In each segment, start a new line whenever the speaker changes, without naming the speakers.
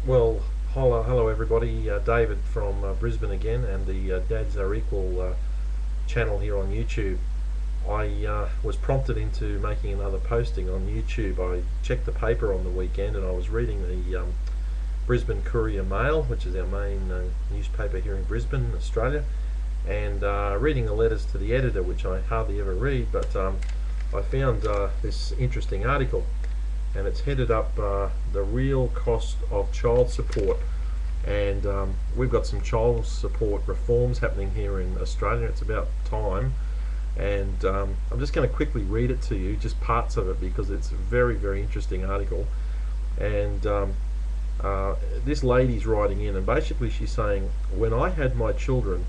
Well, hello everybody. David from Brisbane again, and the Dads Are Equal channel here on YouTube. I was prompted into making another posting on YouTube. I checked the paper on the weekend, and I was reading the Brisbane Courier Mail, which is our main newspaper here in Brisbane, Australia, and reading the letters to the editor, which I hardly ever read, but I found this interesting article, and it's headed up the real cost of child support. And we've got some child support reforms happening here in Australia. It's about time. And I'm just going to quickly read it to you, just parts of it, because it's a very, very interesting article. And this lady's writing in, and basically she's saying, when I had my children,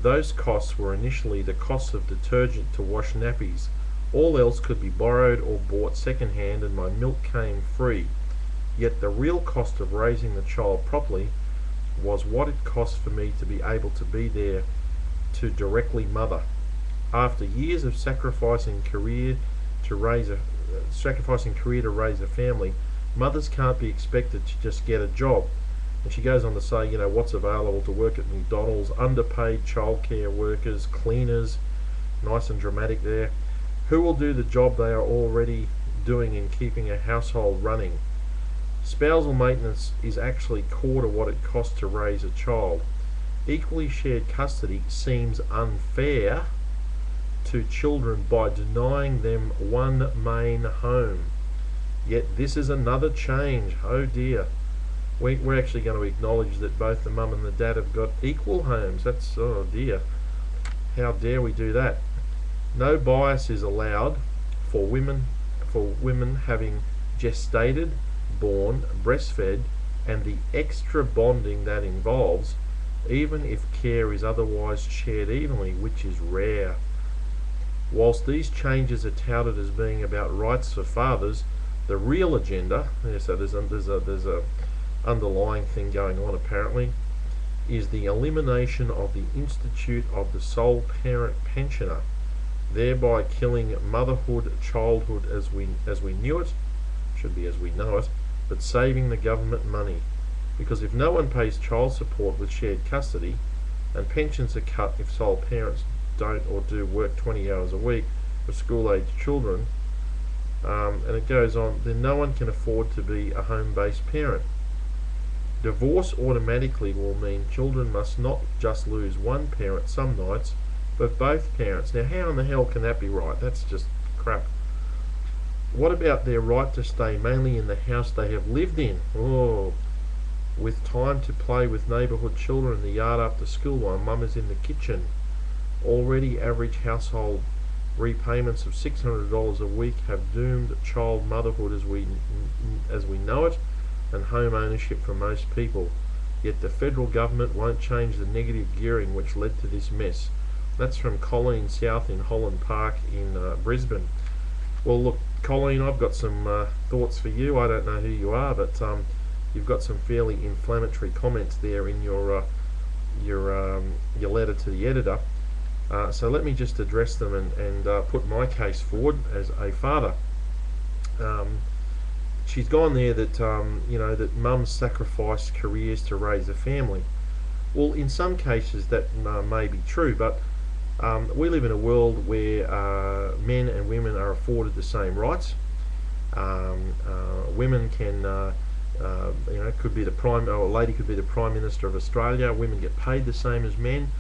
those costs were initially the cost of detergent to wash nappies. All else could be borrowed or bought second hand, and my milk came free. Yet the real cost of raising the child properly was what it cost for me to be able to be there to directly mother. After years of sacrificing career to raise a family, mothers can't be expected to just get a job. And she goes on to say, what's available to work at McDonald's: underpaid childcare workers, cleaners, nice and dramatic there, who will do the job they are already doing in keeping a household running. Spousal maintenance is actually core to what it costs to raise a child. Equally shared custody seems unfair to children by denying them one main home. Yet this is another change. Oh dear. We're actually going to acknowledge that both the mum and the dad have got equal homes. That's, oh dear. How dare we do that? No bias is allowed for women having gestated, born, breastfed, and the extra bonding that involves, even if care is otherwise shared evenly, which is rare. Whilst these changes are touted as being about rights for fathers, the real agenda, so there's a underlying thing going on apparently, is the elimination of the institute of the sole parent pensioner, thereby killing motherhood, childhood as we knew it, should be as we know it, but saving the government money. Because if no one pays child support with shared custody, and pensions are cut if sole parents don't or do work 20 hours a week for school-aged children, and it goes on, then no one can afford to be a home-based parent. Divorce automatically will mean children must not just lose one parent some nights, but both parents. Now, how in the hell can that be right? That's just crap. What about their right to stay mainly in the house they have lived in? Oh, with time to play with neighbourhood children in the yard after school while mum is in the kitchen. Already average household repayments of $600 a week have doomed child motherhood as we know it, and home ownership for most people. Yet the federal government won't change the negative gearing which led to this mess. That's from Colleen South in Holland Park in Brisbane. Well, look, Colleen, I've got some thoughts for you. I don't know who you are, but you've got some fairly inflammatory comments there in your letter to the editor. So let me just address them and put my case forward as a father. She's gone there that that mums sacrifice careers to raise a family. Well, in some cases that may be true, but we live in a world where men and women are afforded the same rights. Women can, could be a lady could be the Prime Minister of Australia. Women get paid the same as men,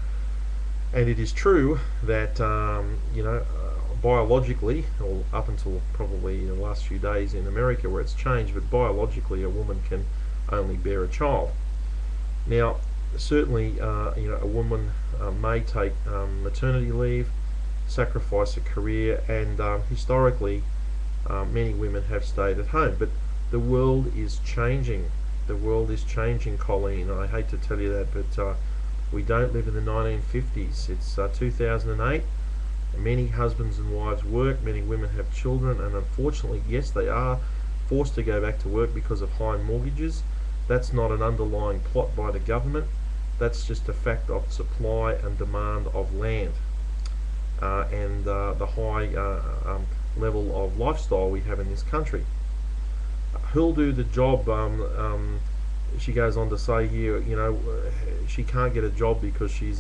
and it is true that biologically, or up until probably the last few days in America where it's changed, but biologically a woman can only bear a child. Now, certainly, a woman may take maternity leave, sacrifice a career, and historically, many women have stayed at home. But the world is changing. The world is changing, Colleen. I hate to tell you that, but we don't live in the 1950s. It's 2008. Many husbands and wives work, many women have children, and unfortunately, yes, they are forced to go back to work because of high mortgages. That's not an underlying plot by the government. That's just a fact of supply and demand of land, and the high level of lifestyle we have in this country. Who'll do the job she goes on to say here, she can't get a job because she's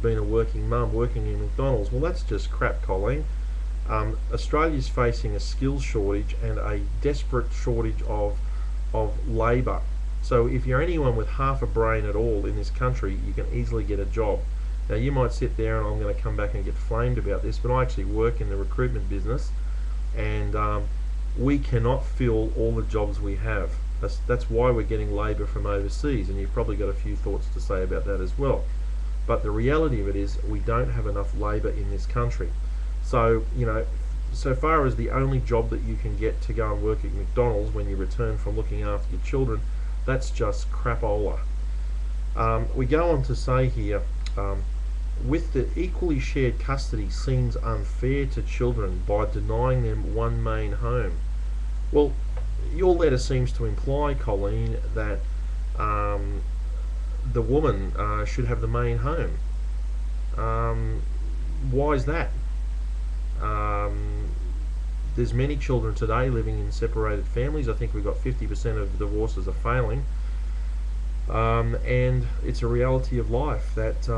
been a working mum working in McDonald's. Well, that's just crap, Colleen. Australia's facing a skills shortage and a desperate shortage of labour. So if you're anyone with half a brain at all in this country, you can easily get a job. Now you might sit there, and I'm going to come back and get flamed about this, but I actually work in the recruitment business, and we cannot fill all the jobs we have. That's why we're getting labour from overseas, and you've probably got a few thoughts to say about that as well. But the reality of it is we don't have enough labour in this country. So, so far as the only job that you can get to go and work at McDonald's when you return from looking after your children, that's just crapola. We go on to say here, with the equally shared custody seems unfair to children by denying them one main home. Well, your letter seems to imply, Colleen, that the woman should have the main home. Why is that? There's many children today living in separated families. I think we've got 50% of divorces are failing, and it's a reality of life that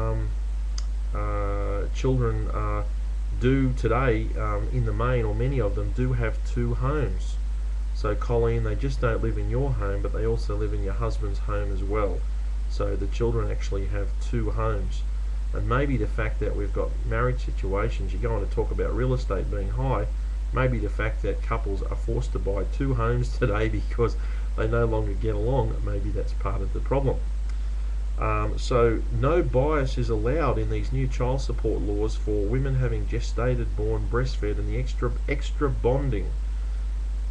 children do today, in the main, or many of them do have two homes. So Colleen, they just don't live in your home, but they also live in your husband's home as well. So the children actually have two homes. And maybe the fact that we've got marriage situations, you go on to talk about real estate being high, maybe the fact that couples are forced to buy two homes today because they no longer get along, maybe that's part of the problem. So no bias is allowed in these new child support laws for women having gestated, born, breastfed, and the extra bonding.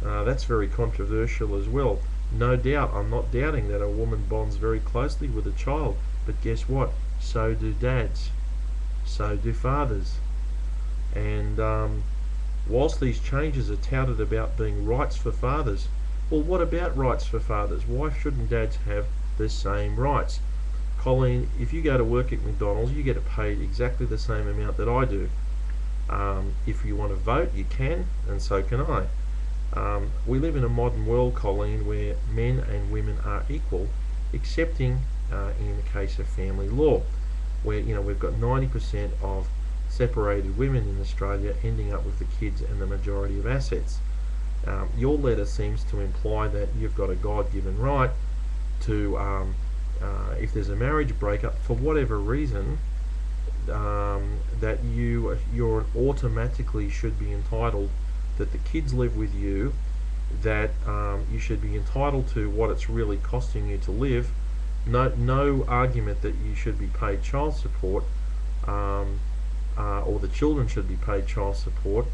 That's very controversial as well. No doubt, I'm not doubting that a woman bonds very closely with a child, but guess what? So do dads. So do fathers. And whilst these changes are touted about being rights for fathers, well, what about rights for fathers? Why shouldn't dads have the same rights? Colleen, if you go to work at McDonald's, you get paid exactly the same amount that I do. If you want to vote, you can, and so can I. We live in a modern world, Colleen, where men and women are equal, excepting in the case of family law, where we've got 90% of separated women in Australia ending up with the kids and the majority of assets. Your letter seems to imply that you've got a God-given right to, if there's a marriage breakup for whatever reason, that you're automatically should be entitled, that the kids live with you, that you should be entitled to what it's really costing you to live. No argument that you should be paid child support, or the children should be paid child support.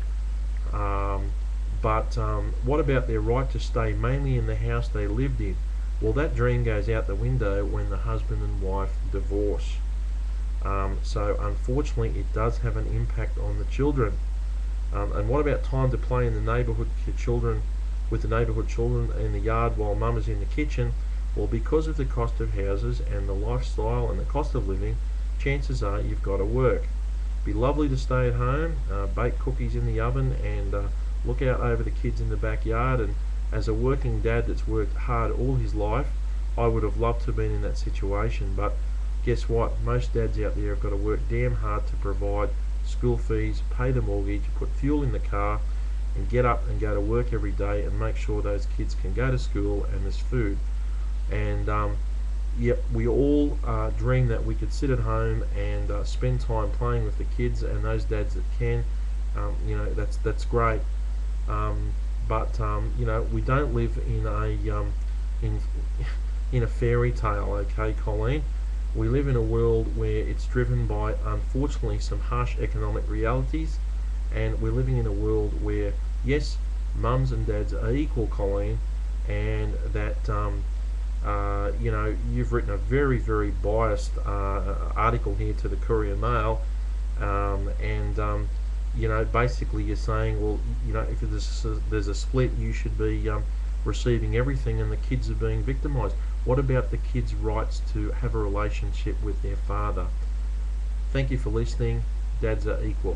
But what about their right to stay mainly in the house they lived in? Well, that dream goes out the window when the husband and wife divorce. So unfortunately, it does have an impact on the children. And what about time to play in the neighbourhood children, with the neighbourhood children in the yard while mum is in the kitchen? Well, because of the cost of houses and the lifestyle and the cost of living, chances are you've got to work. Be lovely to stay at home, bake cookies in the oven, and look out over the kids in the backyard. And as a working dad that's worked hard all his life, I would have loved to have been in that situation. But guess what? Most dads out there have got to work damn hard to provide school fees, pay the mortgage, put fuel in the car, and get up and go to work every day and make sure those kids can go to school and there's food. And yep, we all dream that we could sit at home and spend time playing with the kids, and those dads that can, that's great. But we don't live in a fairy tale, okay, Colleen? We live in a world where it's driven by, unfortunately, some harsh economic realities, and we're living in a world where, yes, mums and dads are equal, Colleen, and that you've written a very, very biased article here to the Courier Mail, and basically you're saying, well, if there's a split, you should be receiving everything, and the kids are being victimised. What about the kids' rights to have a relationship with their father? Thank you for listening. Dads are equal.